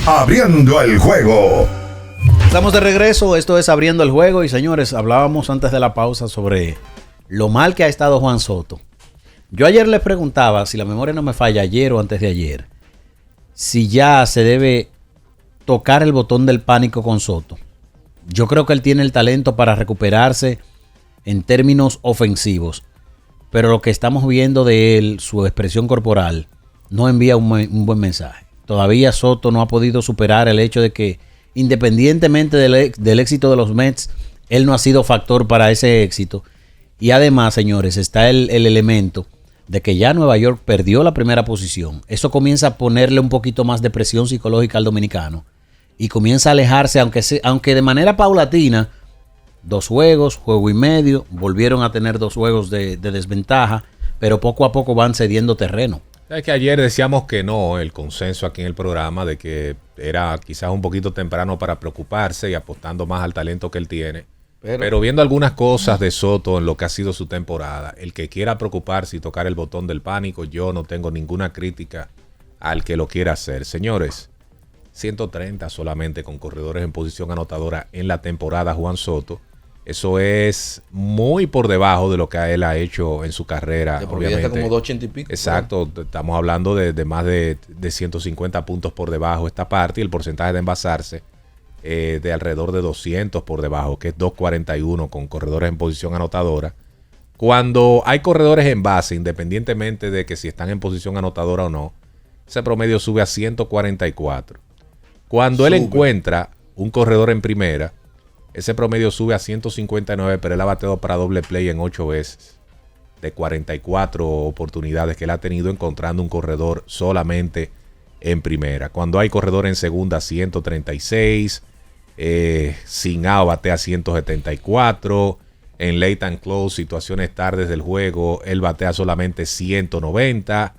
Abriendo el juego. Estamos de regreso, esto es Abriendo el Juego y señores, hablábamos antes de la pausa sobre lo mal que ha estado Juan Soto. Yo ayer les preguntaba, si la memoria no me falla, ayer o antes de ayer, si ya se debe tocar el botón del pánico con Soto. Yo creo que él tiene el talento para recuperarse en términos ofensivos, pero lo que estamos viendo de él, su expresión corporal, no envía un buen mensaje. Todavía Soto no ha podido superar el hecho de que, independientemente del éxito de los Mets, él no ha sido factor para ese éxito. Y además, señores, está el elemento de que ya Nueva York perdió la primera posición. Eso comienza a ponerle un poquito más de presión psicológica al dominicano y comienza a alejarse, aunque de manera paulatina. 2 juegos, juego y medio, volvieron a tener 2 juegos de desventaja, pero poco a poco van cediendo terreno. Es que ayer decíamos que no, el consenso aquí en el programa de que era quizás un poquito temprano para preocuparse y apostando más al talento que él tiene. Pero viendo algunas cosas de Soto en lo que ha sido su temporada, el que quiera preocuparse y tocar el botón del pánico, yo no tengo ninguna crítica al que lo quiera hacer. Señores, 130 solamente con corredores en posición anotadora en la temporada Juan Soto. Eso es muy por debajo de lo que él ha hecho en su carrera. Obviamente. Está como 280 y pico. Exacto, estamos hablando de más de 150 puntos por debajo esta parte y el porcentaje de envasarse de alrededor de 200 por debajo, que es 241 con corredores en posición anotadora. Cuando hay corredores en base, independientemente de que si están en posición anotadora o no, ese promedio sube a 144. Cuando él encuentra un corredor en primera, ese promedio sube a 159, pero él ha bateado para doble play en 8 veces. De 44 oportunidades que él ha tenido encontrando un corredor solamente en primera. Cuando hay corredor en segunda, 136. Sin out batea 174. En late and close, situaciones tardes del juego, él batea solamente 190.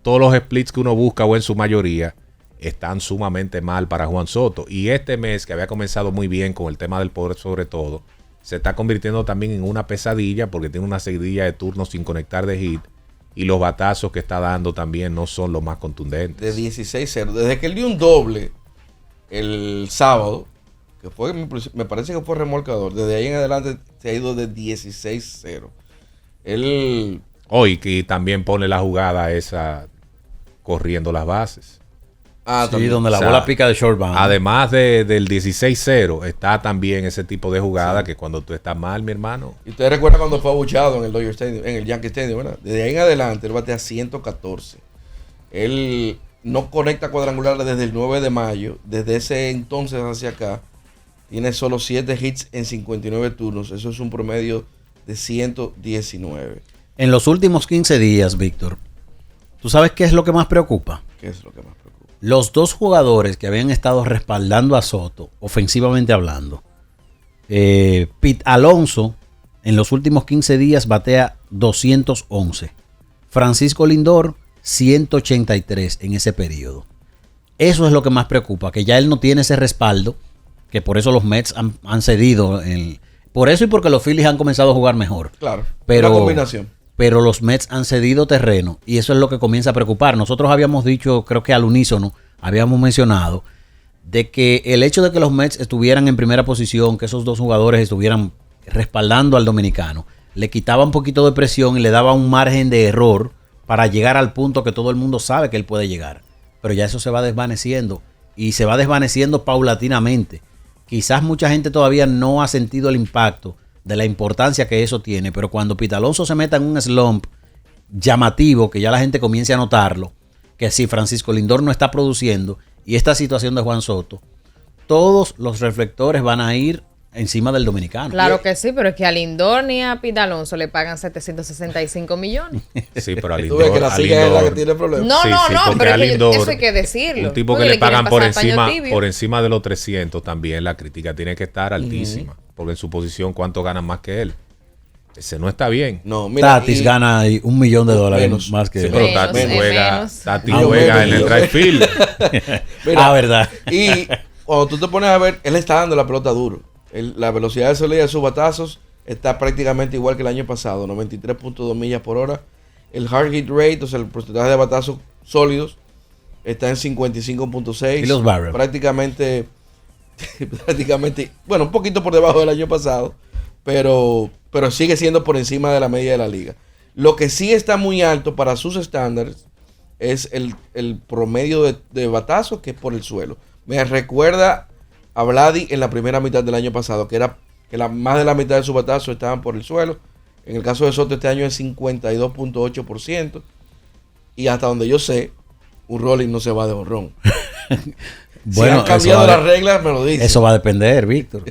Todos los splits que uno busca, o en su mayoría, están sumamente mal para Juan Soto. Y este mes, que había comenzado muy bien con el tema del poder sobre todo, se está convirtiendo también en una pesadilla porque tiene una seguidilla de turnos sin conectar de hit. Y los batazos que está dando también no son los más contundentes. De 16-0. Desde que él dio un doble el sábado, que fue, me parece que fue remolcador, desde ahí en adelante se ha ido de 16-0. Él... Hoy que también pone la jugada esa corriendo las bases. Sí, donde la bola pica de short bound. Además del 16-0, está también ese tipo de jugada que cuando tú estás mal, mi hermano. Y usted recuerda cuando fue abuchado en el Dodger Stadium, en el Yankee Stadium, ¿verdad? Desde ahí en adelante, él batea 114. Él no conecta cuadrangulares desde el 9 de mayo. Desde ese entonces hacia acá, tiene solo 7 hits en 59 turnos. Eso es un promedio de 119. En los últimos 15 días, Víctor, ¿tú sabes qué es lo que más preocupa? ¿Qué es lo que más preocupa? Los 2 jugadores que habían estado respaldando a Soto, ofensivamente hablando. Pete Alonso, en los últimos 15 días, batea 211. Francisco Lindor, 183 en ese periodo. Eso es lo que más preocupa, que ya él no tiene ese respaldo, que por eso los Mets han cedido. Por eso y porque los Phillies han comenzado a jugar mejor. Claro, pero, una combinación. Pero los Mets han cedido terreno y eso es lo que comienza a preocupar. Nosotros habíamos dicho, creo que al unísono, habíamos mencionado de que el hecho de que los Mets estuvieran en primera posición, que esos 2 jugadores estuvieran respaldando al dominicano, le quitaba un poquito de presión y le daba un margen de error para llegar al punto que todo el mundo sabe que él puede llegar. Pero ya eso se va desvaneciendo y se va desvaneciendo paulatinamente. Quizás mucha gente todavía no ha sentido el impacto de la importancia que eso tiene, pero cuando Pete Alonso se meta en un slump llamativo, que ya la gente comience a notarlo, que si Francisco Lindor no está produciendo y esta situación de Juan Soto, todos los reflectores van a ir encima del dominicano. Claro que sí, pero es que a Lindor ni a Pete Alonso le pagan 765 millones. Sí, pero a Lindor... ¿Tú ves que la silla es la que tiene problemas? No, sí, pero es que Lindor, eso hay que decirlo. Un tipo que le pagan por encima de los 300 también, la crítica tiene que estar altísima. Porque en su posición, ¿cuánto ganan más que él? Ese no está bien. No, mira, Tatis gana $1 millón menos, más que él. Pero Tatis juega en el right field. Mira, verdad. Y cuando tú te pones a ver, él está dando la pelota duro. La velocidad de salida de sus batazos está prácticamente igual que el año pasado, 93.2 millas por hora. El hard hit rate, o sea, el porcentaje de batazos sólidos, está en 55.6. ¿Y los barrels? Prácticamente, bueno, un poquito por debajo del año pasado, pero sigue siendo por encima de la media de la liga. Lo que sí está muy alto para sus estándares es el promedio de batazos, que es por el suelo. Me recuerda a Vladi en la primera mitad del año pasado, que más de la mitad de sus batazos estaban por el suelo. En el caso de Soto este año es 52.8%. Y hasta donde yo sé, un rolling no se va de jonrón. Si han cambiado las reglas, me lo dicen. Eso va a depender, Víctor.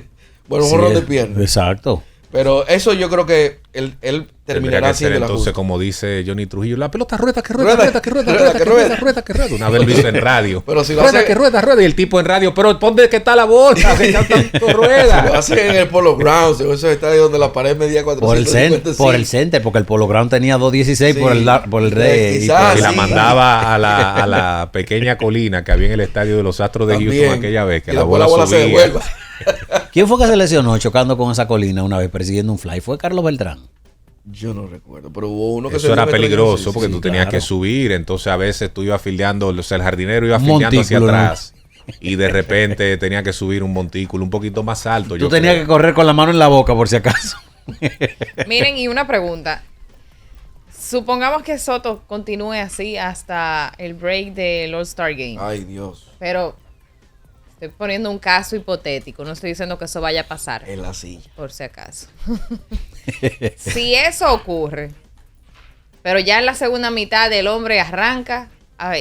Bueno, un jonrón de pierna. Exacto. Pero eso yo creo que él terminará siendo la entonces, justa. como dice Johnny Trujillo, la pelota rueda, que Rueda, rueda, que rueda, rueda, que rueda, rueda, que rueda. Una vez lo hizo en radio. Pero si lo rueda, hace- que rueda, rueda. Y el tipo en radio, pero ¿dónde que está la bola? Que ya tanto Lo rueda. hace en el Polo Grounds, en esos estadios donde la pared medía 455. Por el center, porque el Polo Ground tenía 2.16 Sí. por el rey. Quizás, Y la sí. mandaba a la pequeña colina que había en el estadio de los Astros de También. Houston aquella vez, que Y la después bola se subía. devuelva. ¿Quién fue que se lesionó chocando con esa colina una vez persiguiendo un fly? Fue Carlos Beltrán. Yo no recuerdo, pero hubo uno que Eso era dio un peligroso extraño, porque sí, tú sí. tenías claro. que subir, entonces a veces tú ibas fildeando, o sea, el jardinero iba Un fildeando hacia montículo, ¿no? atrás y de repente tenía que subir un montículo un poquito más alto. Tú tenías que correr con la mano en la boca por si acaso. Miren, y una pregunta. Supongamos que Soto continúe así hasta el break del All-Star Game. Ay, Dios. Pero estoy poniendo un caso hipotético. No estoy diciendo que eso vaya a pasar. En la silla. Por si acaso. Si eso ocurre, pero ya en la segunda mitad el hombre arranca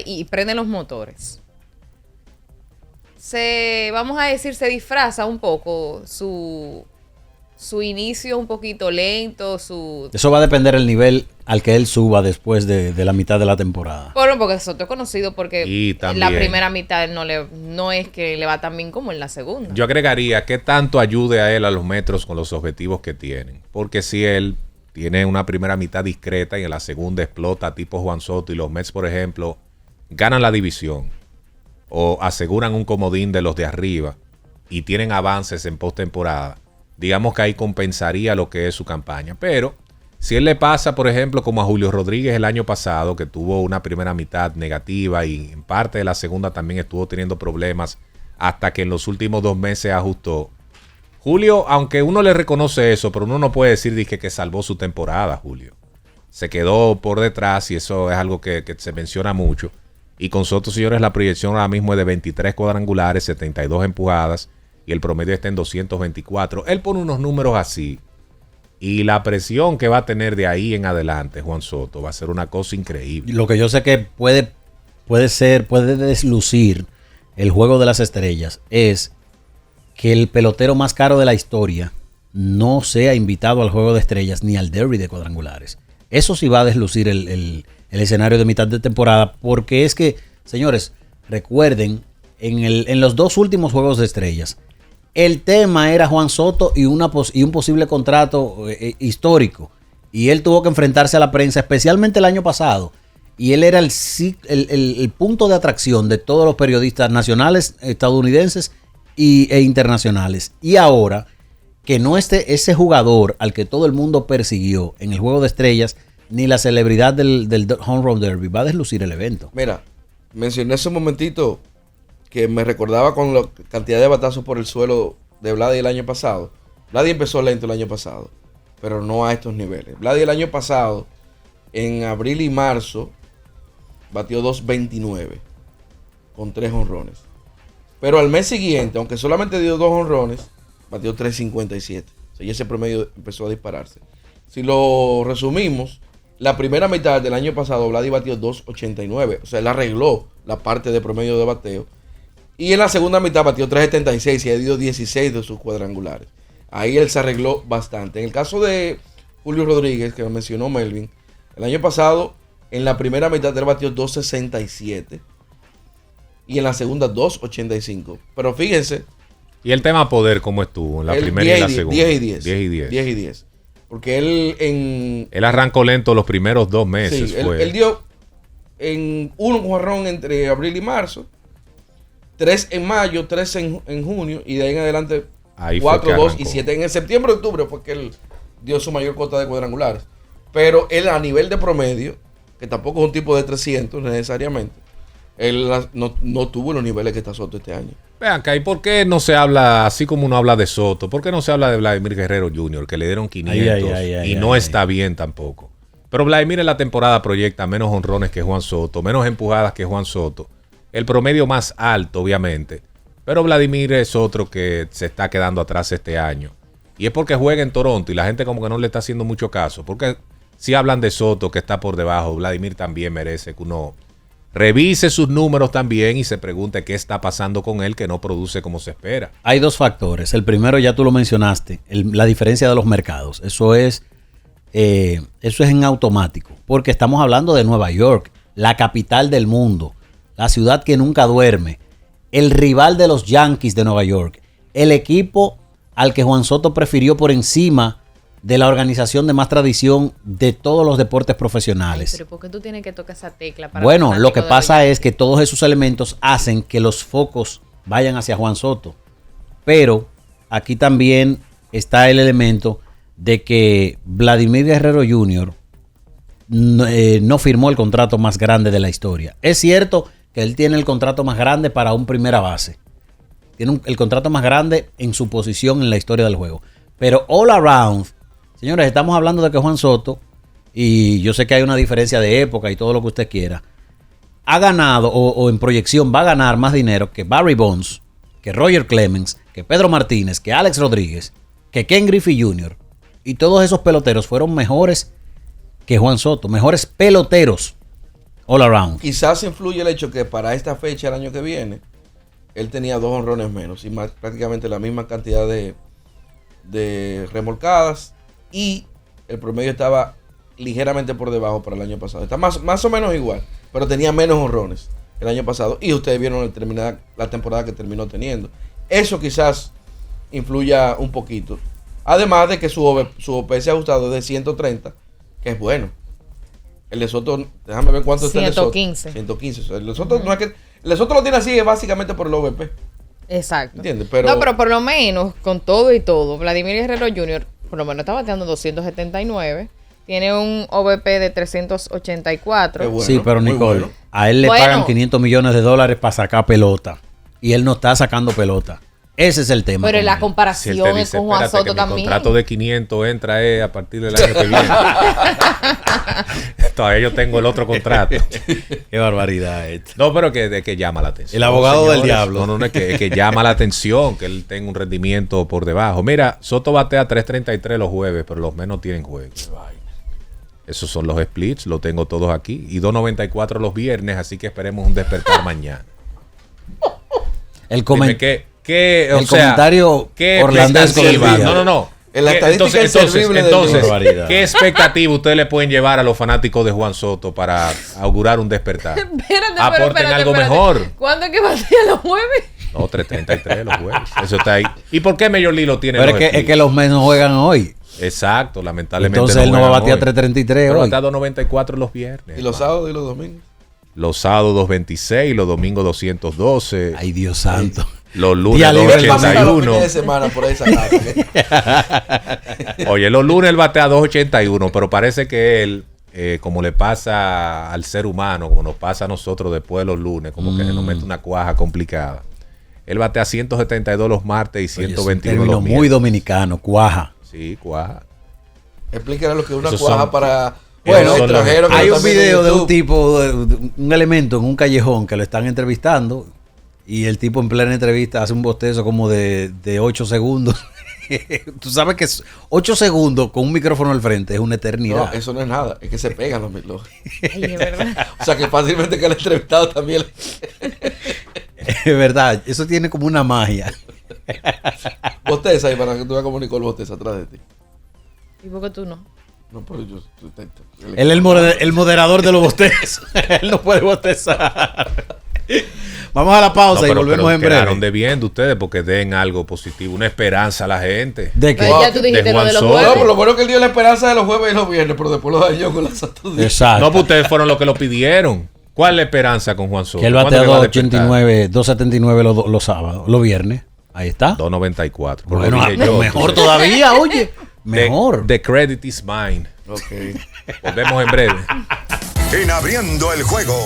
y prende los motores. Vamos a decir, se disfraza un poco su inicio un poquito lento, Eso va a depender del nivel al que él suba después de la mitad de la temporada. Bueno, porque Soto es conocido porque Y en también- la primera mitad no es que le va tan bien como en la segunda. Yo agregaría que tanto ayude a él a los metros con los objetivos que tienen. Porque si él tiene una primera mitad discreta y en la segunda explota tipo Juan Soto y los Mets, por ejemplo, ganan la división o aseguran un comodín de los de arriba y tienen avances en postemporada, digamos que ahí compensaría lo que es su campaña. Pero si él le pasa, por ejemplo, como a Julio Rodríguez el año pasado, que tuvo una primera mitad negativa y en parte de la segunda también estuvo teniendo problemas hasta que en los últimos 2 meses ajustó. Julio, aunque uno le reconoce eso, pero uno no puede decir dizque, que salvó su temporada, Julio. Se quedó por detrás y eso es algo que se menciona mucho. Y con Soto, señores, la proyección ahora mismo es de 23 cuadrangulares, 72 empujadas y el promedio está en 224. Él pone unos números así y la presión que va a tener de ahí en adelante Juan Soto va a ser una cosa increíble. Lo que yo sé que puede deslucir el juego de las estrellas es que el pelotero más caro de la historia no sea invitado al juego de estrellas ni al derby de cuadrangulares. Eso sí va a deslucir el escenario de mitad de temporada, porque es que, señores, recuerden, en los 2 últimos juegos de estrellas, el tema era Juan Soto y un posible contrato histórico. Y él tuvo que enfrentarse a la prensa, especialmente el año pasado. Y él era el punto de atracción de todos los periodistas nacionales, estadounidenses e internacionales. Y ahora, que no esté ese jugador al que todo el mundo persiguió en el juego de estrellas, ni la celebridad del Home Run Derby, va a deslucir el evento. Mira, mencioné hace un momentito que me recordaba con la cantidad de batazos por el suelo de Vladi el año pasado. Vladi empezó lento el año pasado, pero no a estos niveles. Vladi el año pasado, en abril y marzo, batió 2.29 con 3 jonrones. Pero al mes siguiente, aunque solamente dio 2 jonrones, batió 3.57. O sea, y ese promedio empezó a dispararse. Si lo resumimos, la primera mitad del año pasado, Vladi batió 2.89. O sea, él arregló la parte de promedio de bateo. Y en la segunda mitad batió 3.76 y ha dio 16 de sus cuadrangulares. Ahí él se arregló bastante. En el caso de Julio Rodríguez, que lo mencionó Melvin, el año pasado, en la primera mitad él batió 2.67 y en la segunda 2.85. Pero fíjense, Y el tema poder, ¿cómo estuvo en la él primera y la segunda? 10 y 10. 10 y 10. 10 y 10. Porque él Él arrancó lento los primeros 2 meses. sí, fue. él dio en un jonrón entre abril y marzo, 3 en mayo, 3 en junio y de ahí en adelante Ahí fue 4, que 2 y arrancó. 7. En septiembre, octubre fue que él dio su mayor cuota de cuadrangulares. Pero él a nivel de promedio, que tampoco es un tipo de 300 necesariamente, Él no tuvo los niveles que está Soto este año. Vean, ¿y por qué no se habla, así como uno habla de Soto, por qué no se habla de Vladimir Guerrero Jr., que le dieron 500 y no está bien tampoco? Pero Vladimir en la temporada proyecta menos honrones que Juan Soto, menos empujadas que Juan Soto. El promedio más alto, obviamente. Pero Vladimir es otro que se está quedando atrás este año. Y es porque juega en Toronto y la gente como que no le está haciendo mucho caso. Porque si hablan de Soto, que está por debajo, Vladimir también merece que uno revise sus números también y se pregunte qué está pasando con él que no produce como se espera. Hay dos factores. El primero ya tú lo mencionaste, la diferencia de los mercados. Eso es en automático, porque estamos hablando de Nueva York, la capital del mundo, la ciudad que nunca duerme, el rival de los Yankees de Nueva York, el equipo al que Juan Soto prefirió por encima de la organización de más tradición de todos los deportes profesionales. Ay, pero ¿por qué tú tienes que tocar esa tecla? Bueno, lo que pasa es que todos esos elementos hacen que los focos vayan hacia Juan Soto. Pero aquí también está el elemento de que Vladimir Guerrero Jr. no firmó el contrato más grande de la historia. Es cierto que él tiene el contrato más grande para un primera base. Tiene el contrato más grande en su posición en la historia del juego. Pero all around, señores, estamos hablando de que Juan Soto, y yo sé que hay una diferencia de época y todo lo que usted quiera, ha ganado o en proyección va a ganar más dinero que Barry Bonds, que Roger Clemens, que Pedro Martínez, que Alex Rodríguez, que Ken Griffey Jr. Y todos esos peloteros fueron mejores que Juan Soto, mejores peloteros all around. Quizás influye el hecho que para esta fecha el año que viene él tenía 2 honrones menos y prácticamente la misma cantidad de remolcadas y el promedio estaba ligeramente por debajo para el año pasado. Está más o menos igual, pero tenía menos honrones el año pasado y ustedes vieron la temporada que terminó teniendo. Eso quizás influya un poquito. Además de que su OPS ajustado es de 130, que es bueno. El de Soto, déjame ver cuánto está el de Soto. 115. O sea, el de Soto no es que el de Soto lo tiene así básicamente por el OVP. Exacto. ¿Entiendes? No, pero por lo menos, con todo y todo, Vladimir Guerrero Jr. por lo menos está bateando 279. Tiene un OVP de 384. Bueno, sí, pero Nicole, bueno. A él le pagan $500 millones para sacar pelota. Y él no está sacando pelota. Ese es el tema. Pero la comparación si es con Juan Soto también. El contrato de 500 entra a partir del año que viene. Todavía yo tengo el otro contrato. Qué barbaridad esto. No, pero que llama la atención. El abogado del diablo. No, es que llama la atención que él tenga un rendimiento por debajo. Mira, Soto batea 3.33 los jueves, pero los menos tienen juegos. Esos son los splits, lo tengo todos aquí. Y 2.94 los viernes, así que esperemos un despertar mañana. El comentario orlandés con el día. No. En la estadística entonces ¿qué expectativa ustedes le pueden llevar a los fanáticos de Juan Soto para augurar un despertar? Aporten algo mejor. ¿Cuándo es que batea los jueves? No, 3.33 los jueves. Eso está ahí. ¿Y por qué Major League lo tiene? Pero es que los menos juegan hoy. Exacto, lamentablemente. Entonces él no va a batear 3.33 hoy. Batea 2.94 los viernes. ¿Y los sábados y los domingos? Los sábados 2.26, los domingos 212. Ay, Dios santo. Los lunes 2.81. De semana por esa casa. Oye, los lunes él batea 2.81, pero parece que él, como le pasa al ser humano, como nos pasa a nosotros después de los lunes, como que se nos mete una cuaja complicada. Él batea 172 los martes y 121 los miércoles. Muy dominicano, cuaja. Sí, cuaja. Explícale lo que es una Esos cuaja son- para... Bueno, extranjeros que hay un también en video de un YouTube. tipo, un elemento en un callejón que lo están entrevistando y el tipo en plena entrevista hace un bostezo como de 8 segundos. Tú sabes que 8 segundos con un micrófono al frente es una eternidad. No, eso no es nada. Es que se pegan los... Ay, es verdad. O sea, que fácilmente que el entrevistado también... Es verdad, eso tiene como una magia. Bosteza ahí para que tú veas como Nicole bosteza atrás de ti. ¿Y por qué tú no? No, pero yo... Él es el moderador de los bostezos. Él no puede bostezar. Vamos a la pausa y volvemos en breve. Quedaron debiendo ustedes porque den algo positivo, una esperanza a la gente. ¿De qué? Pero ya tú dijiste lo Juan de los Soto. No, jueves. pero lo bueno es que él dio la esperanza de los jueves y los viernes, pero después lo dañó con la Saturday. Exacto. No, pues ustedes fueron los que lo pidieron. ¿Cuál es la esperanza con Juan Soto? Que él ¿Cuándo batea le va a despertar? 2.89, 2.79 los sábados, los viernes. Ahí está. 2.94. Pero Bueno, lo dije yo, mejor entonces. todavía, oye. Mejor. The credit is mine. Ok. Volvemos en breve. En Abriendo el Juego.